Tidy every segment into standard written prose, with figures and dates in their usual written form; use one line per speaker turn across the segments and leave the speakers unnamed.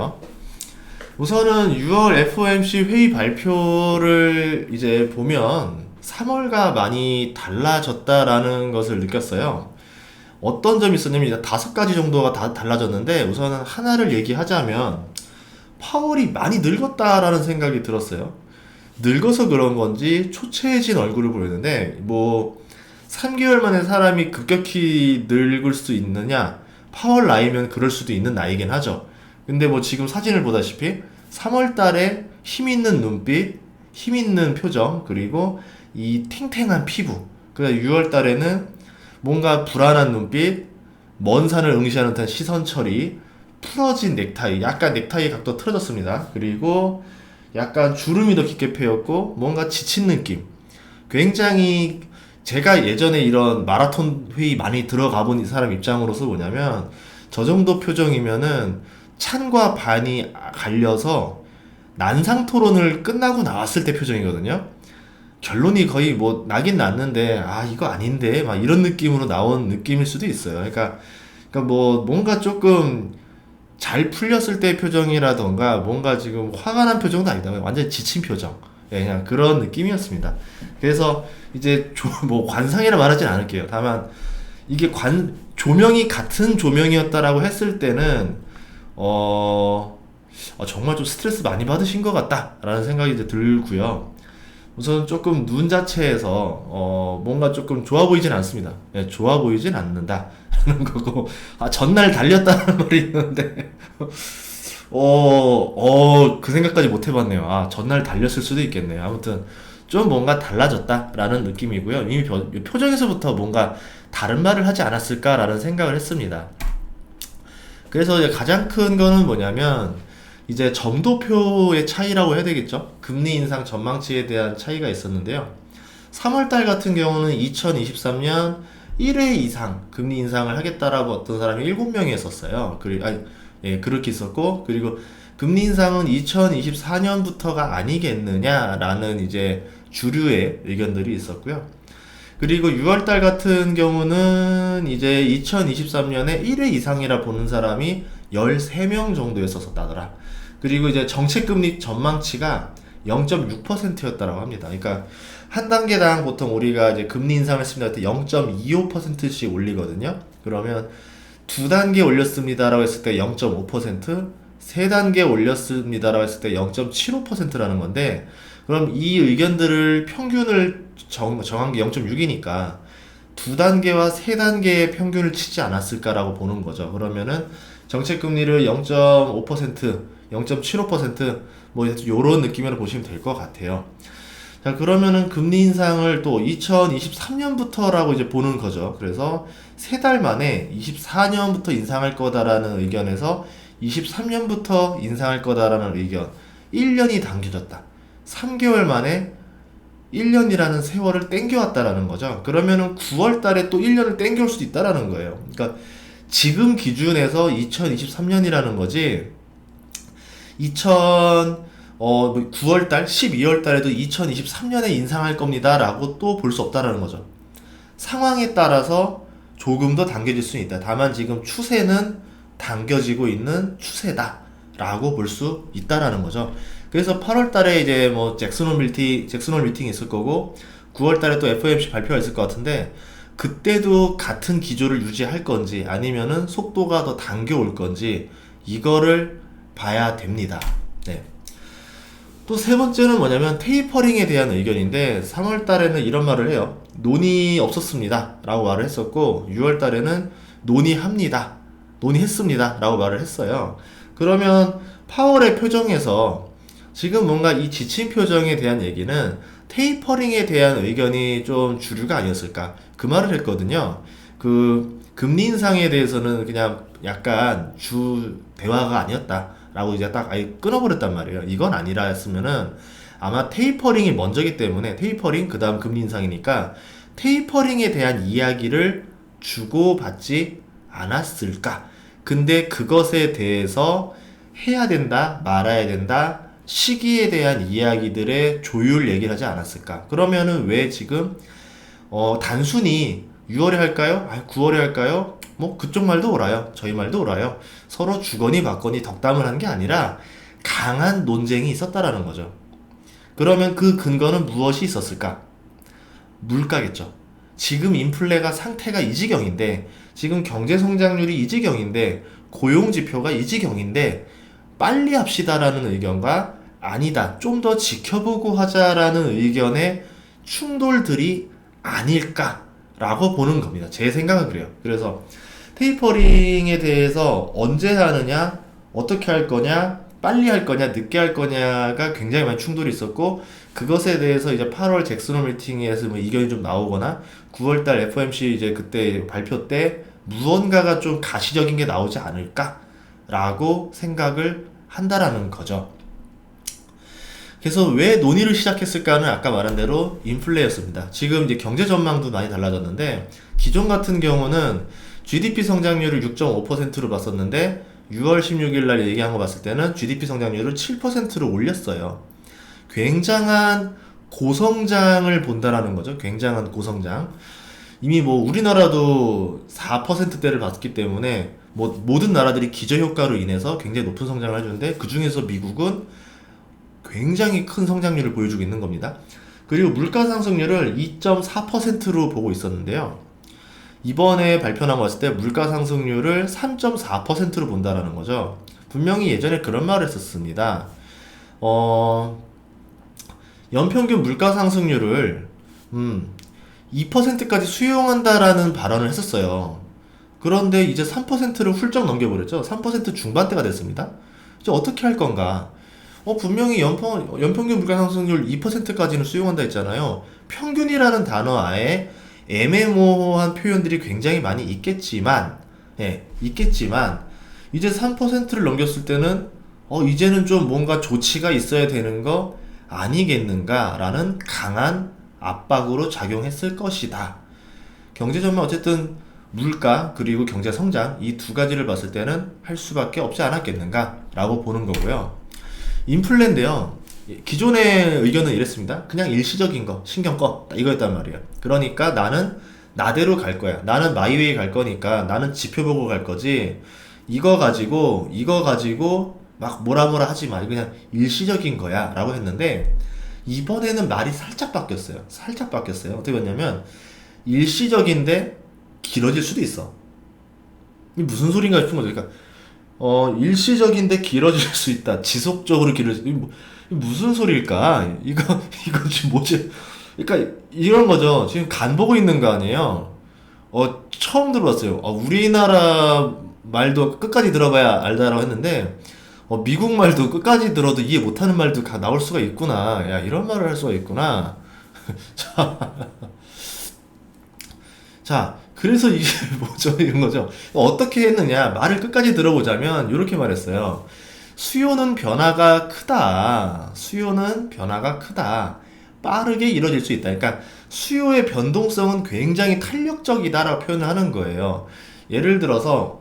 할게요. 우선은 6월 FOMC 회의 발표를 이제 보면 3월과 많이 달라졌다라는 것을 느꼈어요. 어떤 점이 있었냐면 이제 5가지 정도가 다 달라졌는데, 우선은 하나를 얘기하자면 파월이 많이 늙었다라는 생각이 들었어요. 늙어서 그런 건지 초췌해진 얼굴을 보였는데, 뭐 3개월 만에 사람이 급격히 늙을 수 있느냐? 파월 나이면 그럴 수도 있는 나이긴 하죠. 근데 뭐 지금 사진을 보다시피 3월 달에 힘 있는 눈빛, 힘 있는 표정, 그리고 이 탱탱한 피부. 그다음 6월 달에는 뭔가 불안한 눈빛, 먼 산을 응시하는 듯한 시선 처리, 풀어진 넥타이, 약간 넥타이 각도 틀어졌습니다. 그리고 약간 주름이 더 깊게 패였고 뭔가 지친 느낌. 굉장히, 제가 예전에 이런 마라톤 회의 많이 들어가 본 사람 입장으로서 뭐냐면, 저 정도 표정이면은 찬과 반이 갈려서 난상 토론을 끝나고 나왔을 때 표정이거든요. 결론이 거의 뭐 나긴 났는데, 아 이거 아닌데 막 이런 느낌으로 나온 느낌일 수도 있어요. 그러니까 뭐 뭔가 조금 잘 풀렸을 때 표정이라던가, 뭔가 지금 화가 난 표정도 아니다. 완전 지친 표정. 예, 그냥 그런 느낌이었습니다. 그래서 이제 뭐 관상이라 말하진 않을게요. 다만 이게 조명이 같은 조명이었다라고 했을 때는 정말 좀 스트레스 많이 받으신 것 같다라는 생각이 이제 들고요. 우선 조금 눈 자체에서 뭔가 조금 좋아 보이진 않습니다. 예, 좋아 보이진 않는다라는 거고, 전날 달렸다는 말이 있는데 그 생각까지 못 해봤네요. 전날 달렸을 수도 있겠네요. 아무튼 좀 뭔가 달라졌다라는 느낌이고요. 이미 표정에서부터 뭔가 다른 말을 하지 않았을까라는 생각을 했습니다. 그래서 이제 가장 큰 거는 뭐냐면, 이제 점도표의 차이라고 해야 되겠죠? 금리 인상 전망치에 대한 차이가 있었는데요. 3월달 같은 경우는 2023년 1회 이상 금리 인상을 하겠다라고 어떤 사람이 7명이 했었어요. 그렇게 있었고, 그리고 금리 인상은 2024년부터가 아니겠느냐라는 이제 주류의 의견들이 있었고요. 그리고 6월달 같은 경우는 이제 2023년에 1회 이상이라 보는 사람이 13명 정도였었다더라. 그리고 이제 정책금리 전망치가 0.6%였다라고 합니다. 그러니까 한 단계당 보통 우리가 이제 금리 인상을 했습니다 할 때 0.25%씩 올리거든요. 그러면 두 단계 올렸습니다라고 했을 때 0.5%, 세 단계 올렸습니다라고 했을 때 0.75%라는 건데, 그럼 이 의견들을 평균을 정한 게 0.6이니까 두 단계와 세 단계의 평균을 치지 않았을까라고 보는 거죠. 그러면은 정책금리를 0.5%, 0.75%, 뭐 이런 느낌으로 보시면 될 것 같아요. 자, 그러면은 금리 인상을 또 2023년부터라고 이제 보는 거죠. 그래서 3달 만에 24년부터 인상할 거다라는 의견에서 23년부터 인상할 거다라는 의견, 1년이 당겨졌다. 3개월 만에 1년이라는 세월을 땡겨왔다라는 거죠. 그러면은 9월 달에 또 1년을 땡겨올 수도 있다라는 거예요. 그러니까 지금 기준에서 2023년이라는 거지, 9월 달, 12월 달에도 2023년에 인상할 겁니다 라고 또 볼 수 없다라는 거죠. 상황에 따라서 조금 더 당겨질 수는 있다. 다만 지금 추세는 당겨지고 있는 추세다 라고 볼 수 있다라는 거죠. 그래서 8월 달에 이제 뭐 잭슨홀 미팅이 있을 거고, 9월 달에 또 FOMC 발표가 있을 것 같은데, 그때도 같은 기조를 유지할 건지 아니면은 속도가 더 당겨올 건지, 이거를 봐야 됩니다. 네. 또 세 번째는 뭐냐면 테이퍼링에 대한 의견인데, 3월 달에는 이런 말을 해요. 논의 없었습니다 라고 말을 했었고, 6월 달에는 논의했습니다 라고 말을 했어요. 그러면 파월의 표정에서 지금 뭔가 이 지친 표정에 대한 얘기는 테이퍼링에 대한 의견이 좀 주류가 아니었을까, 그 말을 했거든요. 그 금리 인상에 대해서는 그냥 약간 주 대화가 아니었다 라고 이제 딱 아예 끊어버렸단 말이에요. 이건 아니라 했으면은 아마 테이퍼링이 먼저기 때문에, 테이퍼링 그 다음 금리 인상이니까 테이퍼링에 대한 이야기를 주고받지 않았을까. 근데 그것에 대해서 해야 된다, 말아야 된다, 시기에 대한 이야기들의 조율 얘기를 하지 않았을까. 그러면은 왜 지금 단순히 6월에 할까요? 9월에 할까요? 뭐 그쪽 말도 옳아요. 저희 말도 옳아요. 서로 주거니 받거니 덕담을 한 게 아니라 강한 논쟁이 있었다라는 거죠. 그러면 그 근거는 무엇이 있었을까? 물가겠죠. 지금 인플레가 상태가 이 지경인데, 지금 경제 성장률이 이 지경인데, 고용 지표가 이 지경인데, 빨리 합시다라는 의견과 아니다, 좀 더 지켜보고 하자라는 의견의 충돌들이 아닐까라고 보는 겁니다. 제 생각은 그래요. 그래서 테이퍼링에 대해서 언제 하느냐, 어떻게 할 거냐, 빨리 할 거냐, 늦게 할 거냐가 굉장히 많이 충돌이 있었고, 그것에 대해서 이제 8월 잭슨홀 미팅에서 뭐 이견이 좀 나오거나 9월달 FOMC 이제 그때 발표 때 무언가가 좀 가시적인 게 나오지 않을까라고 생각을 한다라는 거죠. 그래서 왜 논의를 시작했을까는 아까 말한 대로 인플레였습니다. 지금 이제 경제 전망도 많이 달라졌는데, 기존 같은 경우는 GDP 성장률을 6.5%로 봤었는데 6월 16일 날 얘기한 거 봤을 때는 GDP 성장률을 7%로 올렸어요. 굉장한 고성장을 본다라는 거죠. 굉장한 고성장. 이미 뭐 우리나라도 4%대를 봤기 때문에 뭐 모든 나라들이 기저효과로 인해서 굉장히 높은 성장을 해주는데, 그 중에서 미국은 굉장히 큰 성장률을 보여주고 있는 겁니다. 그리고 물가 상승률을 2.4%로 보고 있었는데요. 이번에 발표난 거 봤을 때 물가 상승률을 3.4%로 본다라는 거죠. 분명히 예전에 그런 말을 했었습니다. 연평균 물가 상승률을 2%까지 수용한다라는 발언을 했었어요. 그런데 이제 3%를 훌쩍 넘겨버렸죠. 3% 중반대가 됐습니다. 이제 어떻게 할 건가? 분명히 연평균 물가 상승률 2%까지는 수용한다 했잖아요. 평균이라는 단어 아에 애매모호한 표현들이 굉장히 많이 있겠지만, 이제 3%를 넘겼을 때는, 이제는 좀 뭔가 조치가 있어야 되는 거 아니겠는가라는 강한 압박으로 작용했을 것이다. 경제 전망 어쨌든 물가 그리고 경제 성장 이 두 가지를 봤을 때는 할 수밖에 없지 않았겠는가라고 보는 거고요. 인플레인데요. 기존의 의견은 이랬습니다. 그냥 일시적인 거 신경 꺼 이거였단 말이에요. 그러니까 나는 나대로 갈 거야. 나는 마이웨이 갈 거니까 나는 지표 보고 갈 거지. 이거 가지고 막 뭐라 하지 마. 그냥 일시적인 거야 라고 했는데, 이번에는 말이 살짝 바뀌었어요. 어떻게 봤냐면, 일시적인데 길어질 수도 있어. 이게 무슨 소린가 싶은 거죠. 그러니까 일시적인데 길어질 수 있다. 지속적으로 길어질 수 있다. 무슨 소리일까? 이거 지금 뭐지? 그러니까 이런 거죠. 지금 간 보고 있는 거 아니에요? 처음 들어봤어요. 우리나라 말도 끝까지 들어봐야 알다라고 했는데, 미국 말도 끝까지 들어도 이해 못하는 말도 나올 수가 있구나. 야, 이런 말을 할 수가 있구나. 자, 그래서 이게 뭐죠? 이런 거죠. 어떻게 했느냐? 말을 끝까지 들어보자면, 이렇게 말했어요. 수요는 변화가 크다. 빠르게 이뤄질 수 있다. 그러니까, 수요의 변동성은 굉장히 탄력적이다라고 표현을 하는 거예요. 예를 들어서,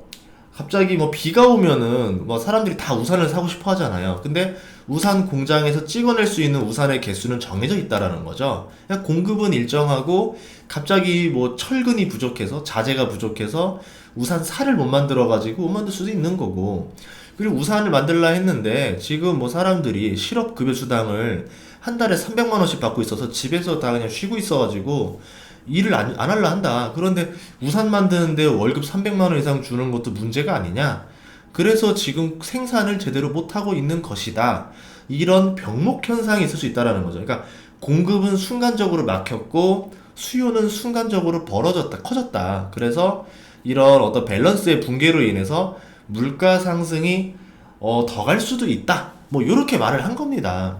갑자기 뭐 비가 오면은 뭐 사람들이 다 우산을 사고 싶어 하잖아요. 근데 우산 공장에서 찍어낼 수 있는 우산의 개수는 정해져 있다라는 거죠. 그냥 공급은 일정하고 갑자기 뭐 철근이 부족해서 자재가 부족해서 우산 살을 못 만들어 가지고 못 만들 수도 있는 거고, 그리고 우산을 만들라 했는데 지금 뭐 사람들이 실업급여 수당을 한 달에 300만 원씩 받고 있어서 집에서 다 그냥 쉬고 있어 가지고 일을 안 할라 한다. 그런데 우산 만드는데 월급 300만 원 이상 주는 것도 문제가 아니냐. 그래서 지금 생산을 제대로 못하고 있는 것이다. 이런 병목 현상이 있을 수 있다라는 거죠. 그러니까 공급은 순간적으로 막혔고 수요는 순간적으로 커졌다. 그래서 이런 어떤 밸런스의 붕괴로 인해서 물가 상승이 더 갈 수도 있다. 뭐 이렇게 말을 한 겁니다.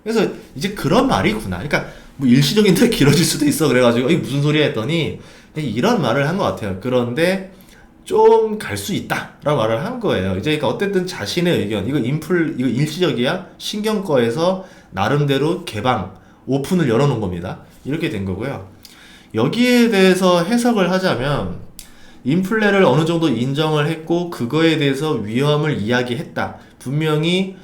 그래서 이제 그런 말이구나. 그러니까 뭐 일시적인데 길어질 수도 있어. 그래가지고 이게 무슨 소리야 했더니 이런 말을 한 것 같아요. 그런데 좀 갈 수 있다라고 말을 한 거예요. 이제 그러니까 어쨌든 자신의 의견, 이거 일시적이야? 신경꺼에서 나름대로 오픈을 열어놓은 겁니다. 이렇게 된 거고요. 여기에 대해서 해석을 하자면, 인플레를 어느 정도 인정을 했고 그거에 대해서 위험을 이야기했다. 분명히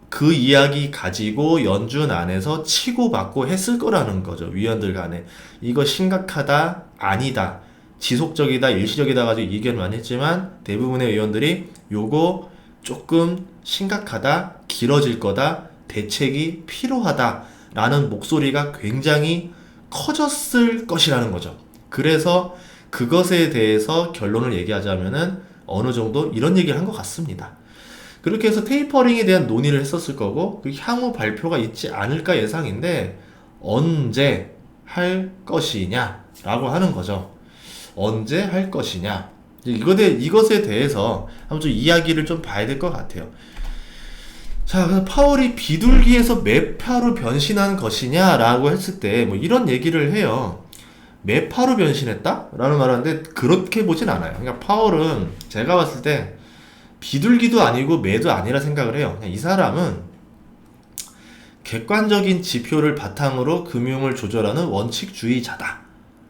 그 이야기 가지고 연준 안에서 치고받고 했을 거라는 거죠. 위원들 간에. 이거 심각하다, 아니다. 지속적이다, 일시적이다 가지고 의견을 많이 했지만 대부분의 의원들이 요거 조금 심각하다, 길어질 거다, 대책이 필요하다 라는 목소리가 굉장히 커졌을 것이라는 거죠. 그래서 그것에 대해서 결론을 얘기하자면은 어느 정도 이런 얘기를 한 것 같습니다. 그렇게 해서 테이퍼링에 대한 논의를 했었을 거고 그 향후 발표가 있지 않을까 예상인데 언제 할 것이냐 라고 하는 거죠. 언제 할 것이냐, 이것에 대해서 한번 좀 이야기를 좀 봐야 될 것 같아요. 자, 그래서 파월이 비둘기에서 매파로 변신한 것이냐 라고 했을 때 뭐 이런 얘기를 해요. 매파로 변신했다? 라는 말 하는데 그렇게 보진 않아요. 그러니까 파월은 제가 봤을 때 비둘기도 아니고 매도 아니라 생각을 해요. 그냥 이 사람은 객관적인 지표를 바탕으로 금융을 조절하는 원칙주의자다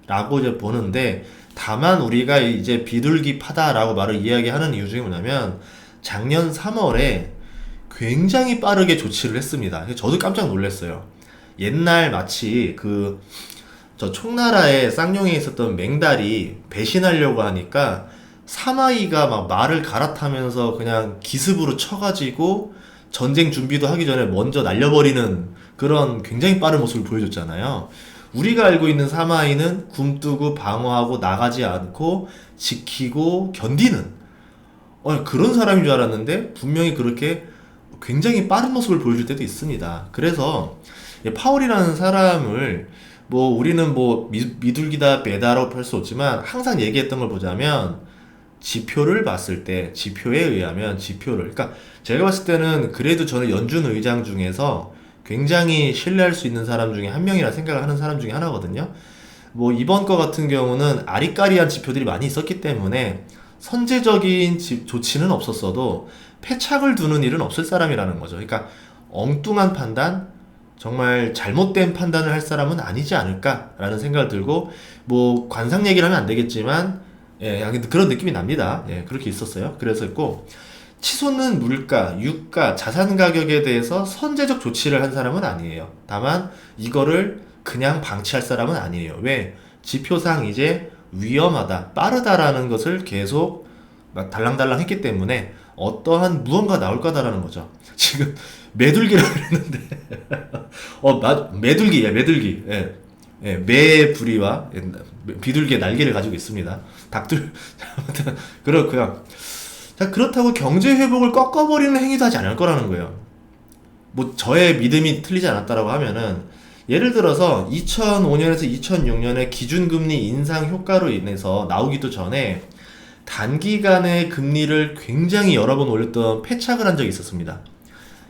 라고 이제 보는데, 다만 우리가 이제 비둘기 파다라고 말을 이야기하는 이유 중에 뭐냐면 작년 3월에 굉장히 빠르게 조치를 했습니다. 저도 깜짝 놀랐어요. 옛날 마치 저 총나라에 쌍용에 있었던 맹달이 배신하려고 하니까 사마이가 막 말을 갈아타면서 그냥 기습으로 쳐가지고 전쟁 준비도 하기 전에 먼저 날려버리는 그런 굉장히 빠른 모습을 보여줬잖아요. 우리가 알고 있는 사마이는 굼뜨고 방어하고 나가지 않고 지키고 견디는 그런 사람인 줄 알았는데 분명히 그렇게 굉장히 빠른 모습을 보여줄 때도 있습니다. 그래서 파월이라는 사람을 뭐 우리는 뭐 미둘기다 매다라고 할 수 없지만 항상 얘기했던 걸 보자면 지표를 봤을 때 지표에 의하면 그러니까 제가 봤을 때는 그래도 저는 연준 의장 중에서 굉장히 신뢰할 수 있는 사람 중에 한 명이라 생각을 하는 사람 중에 하나거든요. 뭐 이번 거 같은 경우는 아리까리한 지표들이 많이 있었기 때문에 선제적인 조치는 없었어도 패착을 두는 일은 없을 사람이라는 거죠. 그러니까 엉뚱한 판단, 정말 잘못된 판단을 할 사람은 아니지 않을까라는 생각을 들고, 뭐 관상 얘기를 하면 안 되겠지만 그런 느낌이 납니다. 그렇게 있었어요. 그래서 있고, 치솟는 물가, 유가, 자산 가격에 대해서 선제적 조치를 한 사람은 아니에요. 다만 이거를 그냥 방치할 사람은 아니에요. 왜? 지표상 이제 위험하다, 빠르다라는 것을 계속 막 달랑달랑 했기 때문에 어떠한 무언가 나올 거다라는 거죠. 지금 매둘기라고 그랬는데 매둘기. 매부리와 비둘기의 날개를 가지고 있습니다. 닭들 아무튼 그렇고요. 자, 그렇다고 경제 회복을 꺾어버리는 행위도 하지 않을 거라는 거예요. 뭐 저의 믿음이 틀리지 않았다라고 하면은, 예를 들어서 2005년에서 2006년에 기준금리 인상 효과로 인해서 나오기도 전에 단기간에 금리를 굉장히 여러 번 올렸던 패착을 한 적이 있었습니다.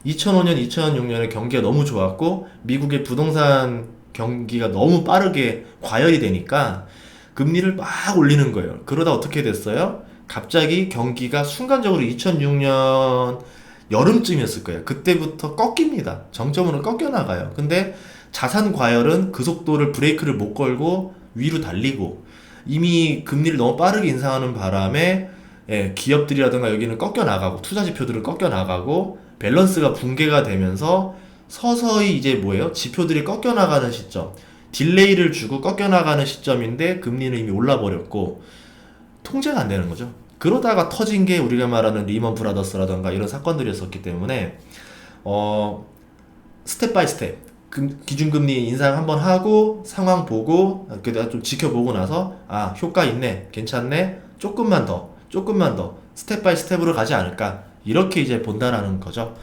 2005년, 2006년에 경기가 너무 좋았고 미국의 부동산 경기가 너무 빠르게 과열이 되니까 금리를 막 올리는 거예요. 그러다 어떻게 됐어요? 갑자기 경기가 순간적으로 2006년 여름쯤이었을 거예요. 그때부터 꺾입니다. 정점으로 꺾여 나가요. 근데 자산 과열은 그 속도를 브레이크를 못 걸고 위로 달리고, 이미 금리를 너무 빠르게 인상하는 바람에 기업들이라든가 여기는 꺾여 나가고 투자 지표들을 꺾여 나가고 밸런스가 붕괴가 되면서 서서히 이제 뭐예요? 지표들이 꺾여 나가는 시점, 딜레이를 주고 꺾여 나가는 시점인데 금리는 이미 올라 버렸고 통제가 안 되는 거죠. 그러다가 터진 게 우리가 말하는 리먼 브라더스라던가 이런 사건들이었었기 때문에 스텝 바이 스텝 기준금리 인상 한번 하고 상황 보고 그다가 좀 지켜보고 나서 효과 있네, 괜찮네, 조금만 더 스텝 바이 스텝으로 가지 않을까, 이렇게 이제 본다라는 거죠.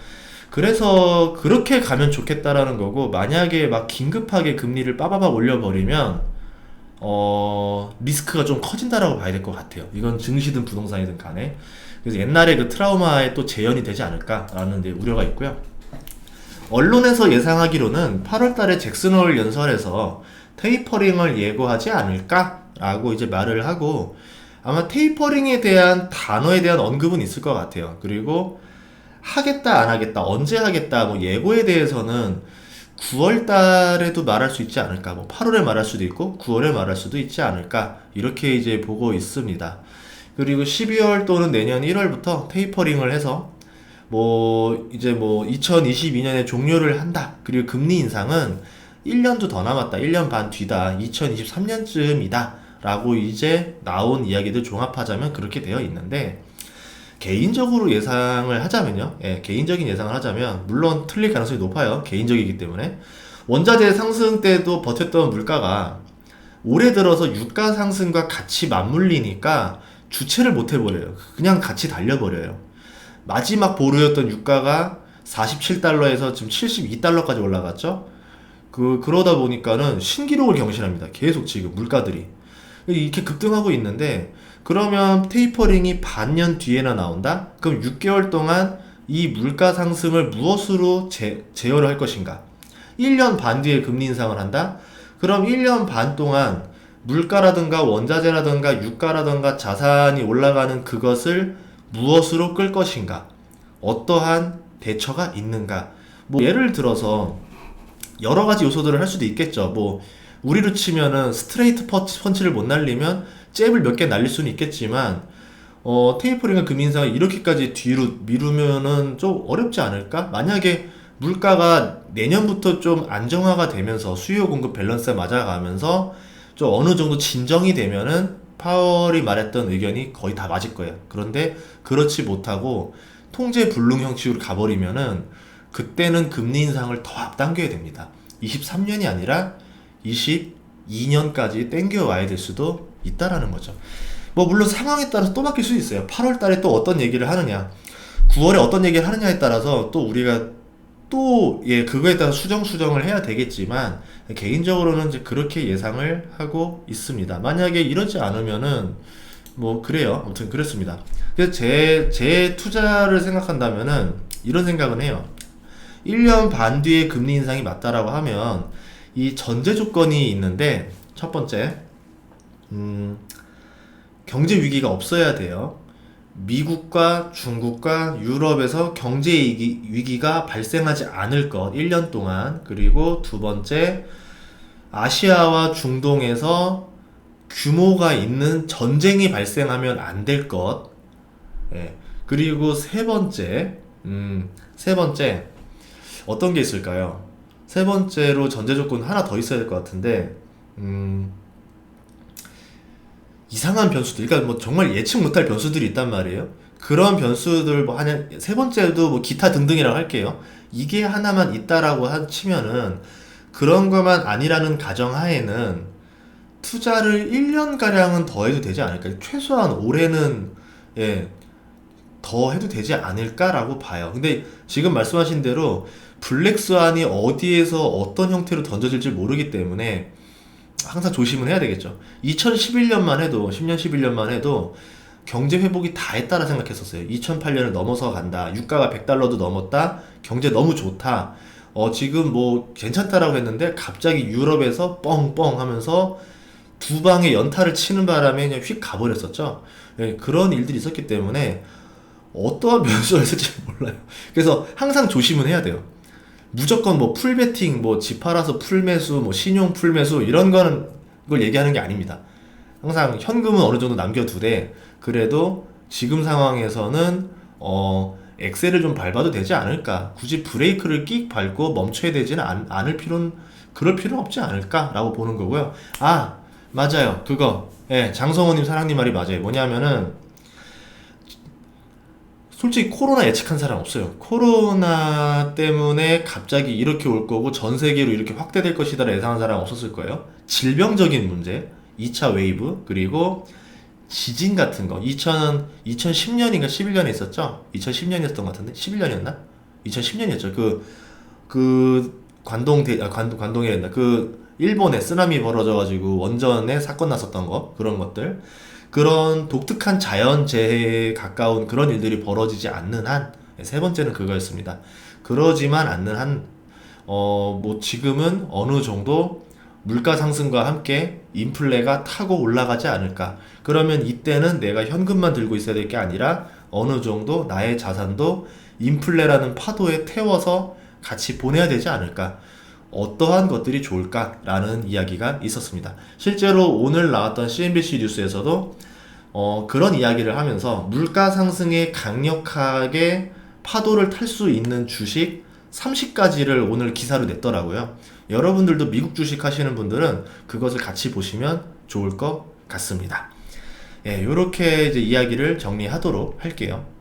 그래서 그렇게 가면 좋겠다라는 거고, 만약에 막 긴급하게 금리를 빠바박 올려버리면 리스크가 좀 커진다라고 봐야 될 것 같아요. 이건 증시든 부동산이든 간에. 그래서 옛날에 그 트라우마에 또 재현이 되지 않을까라는 이제 우려가 있고요. 언론에서 예상하기로는 8월달에 잭슨홀 연설에서 테이퍼링을 예고하지 않을까라고 이제 말을 하고, 아마 테이퍼링에 대한 단어에 대한 언급은 있을 것 같아요. 그리고 하겠다 안 하겠다, 언제 하겠다, 뭐 예고에 대해서는 9월 달에도 말할 수 있지 않을까, 뭐 8월에 말할 수도 있고 9월에 말할 수도 있지 않을까, 이렇게 이제 보고 있습니다. 그리고 12월 또는 내년 1월부터 테이퍼링을 해서 이제 2022년에 종료를 한다. 그리고 금리 인상은 1년도 더 남았다, 1년 반 뒤다, 2023년쯤이다 라고 이제 나온 이야기들 종합하자면 그렇게 되어 있는데, 개인적으로 예상을 하자면요. 예, 개인적인 예상을 하자면, 물론 틀릴 가능성이 높아요. 개인적이기 때문에. 원자재 상승 때도 버텼던 물가가 올해 들어서 유가 상승과 같이 맞물리니까 주체를 못 해버려요. 그냥 같이 달려버려요. 마지막 보루였던 유가가 47달러에서 지금 72달러까지 올라갔죠. 그러다 보니까는 신기록을 경신합니다. 계속 지금 물가들이. 이렇게 급등하고 있는데, 그러면 테이퍼링이 반년 뒤에나 나온다? 그럼 6개월 동안 이 물가 상승을 무엇으로 제어를 할 것인가? 1년 반 뒤에 금리 인상을 한다? 그럼 1년 반 동안 물가라든가 원자재라든가 유가라든가 자산이 올라가는 그것을 무엇으로 끌 것인가? 어떠한 대처가 있는가? 뭐 예를 들어서 여러 가지 요소들을 할 수도 있겠죠. 뭐 우리로 치면은 스트레이트 펀치를 못 날리면 잽을 몇 개 날릴 수는 있겠지만, 테이퍼링과 금리 인상을 이렇게까지 뒤로 미루면은 좀 어렵지 않을까? 만약에 물가가 내년부터 좀 안정화가 되면서 수요 공급 밸런스에 맞아가면서 좀 어느 정도 진정이 되면은 파월이 말했던 의견이 거의 다 맞을 거예요. 그런데 그렇지 못하고 통제 불능 형식으로 가버리면은 그때는 금리 인상을 더 앞당겨야 됩니다. 23년이 아니라 22년까지 땡겨와야 될 수도 있다라는 거죠. 뭐 물론 상황에 따라서 또 바뀔 수 있어요. 8월 달에 또 어떤 얘기를 하느냐, 9월에 어떤 얘기를 하느냐에 따라서 또 우리가 또 그거에 따라 수정을 해야 되겠지만, 개인적으로는 이제 그렇게 예상을 하고 있습니다. 만약에 이러지 않으면은 뭐 그래요. 아무튼 그렇습니다. 그래서 제 투자를 생각한다면은 이런 생각은 해요. 1년 반 뒤에 금리 인상이 맞다라고 하면 이 전제 조건이 있는데, 첫 번째, 경제 위기가 없어야 돼요. 미국과 중국과 유럽에서 경제 위기가 발생하지 않을 것, 1년 동안. 그리고 두 번째, 아시아와 중동에서 규모가 있는 전쟁이 발생하면 안 될 것. 예. 그리고 세 번째, 어떤 게 있을까요? 세 번째로 전제 조건 하나 더 있어야 될 것 같은데, 이상한 변수들, 그러니까 뭐 정말 예측 못할 변수들이 있단 말이에요. 그런 변수들 뭐 세 번째도 뭐 기타 등등이라고 할게요. 이게 하나만 있다라고 치면은, 그런 것만 아니라는 가정하에는 투자를 1년가량은 더 해도 되지 않을까. 최소한 올해는 더 해도 되지 않을까라고 봐요. 근데 지금 말씀하신 대로 블랙스완이 어디에서 어떤 형태로 던져질지 모르기 때문에 항상 조심을 해야 되겠죠. 2011년만 해도, 10년, 11년만 해도 경제 회복이 다 했다라 생각했었어요. 2008년을 넘어서 간다. 유가가 100달러도 넘었다. 경제 너무 좋다. 지금 뭐 괜찮다라고 했는데 갑자기 유럽에서 뻥뻥 하면서 두 방의 연타를 치는 바람에 그냥 휙 가버렸었죠. 그런 일들이 있었기 때문에 어떠한 변수가 있을지 몰라요. 그래서 항상 조심은 해야 돼요. 무조건 뭐 풀베팅, 뭐 집 팔아서 풀매수, 뭐 신용 풀매수 이런 거는 그걸 얘기하는 게 아닙니다. 항상 현금은 어느 정도 남겨두되, 그래도 지금 상황에서는 엑셀을 좀 밟아도 되지 않을까. 굳이 브레이크를 끽 밟고 멈춰야 되지는 않을 그럴 필요는 없지 않을까라고 보는 거고요. 아, 맞아요. 그거. 장성호님, 사랑님 말이 맞아요. 뭐냐면은, 솔직히 코로나 예측한 사람 없어요. 코로나 때문에 갑자기 이렇게 올 거고 전 세계로 이렇게 확대될 것이다 예상한 사람 없었을 거예요. 질병적인 문제, 2차 웨이브, 그리고 지진 같은 거. 2010년인가 11년에 있었죠? 2010년이었던 것 같은데? 11년이었나? 2010년이었죠. 관동이랬나? 일본에 쓰나미 벌어져가지고 원전에 사건 났었던 거, 그런 것들. 그런 독특한 자연재해에 가까운 그런 일들이 벌어지지 않는 한, 세 번째는 그거였습니다. 그러지만 않는 한, 뭐 지금은 어느 정도 물가 상승과 함께 인플레가 타고 올라가지 않을까. 그러면 이때는 내가 현금만 들고 있어야 될 게 아니라 어느 정도 나의 자산도 인플레라는 파도에 태워서 같이 보내야 되지 않을까. 어떠한 것들이 좋을까라는 이야기가 있었습니다. 실제로 오늘 나왔던 CNBC 뉴스에서도 그런 이야기를 하면서 물가 상승에 강력하게 파도를 탈 수 있는 주식 30가지를 오늘 기사로 냈더라고요. 여러분들도 미국 주식 하시는 분들은 그것을 같이 보시면 좋을 것 같습니다. 예, 요렇게 이제 이야기를 정리하도록 할게요.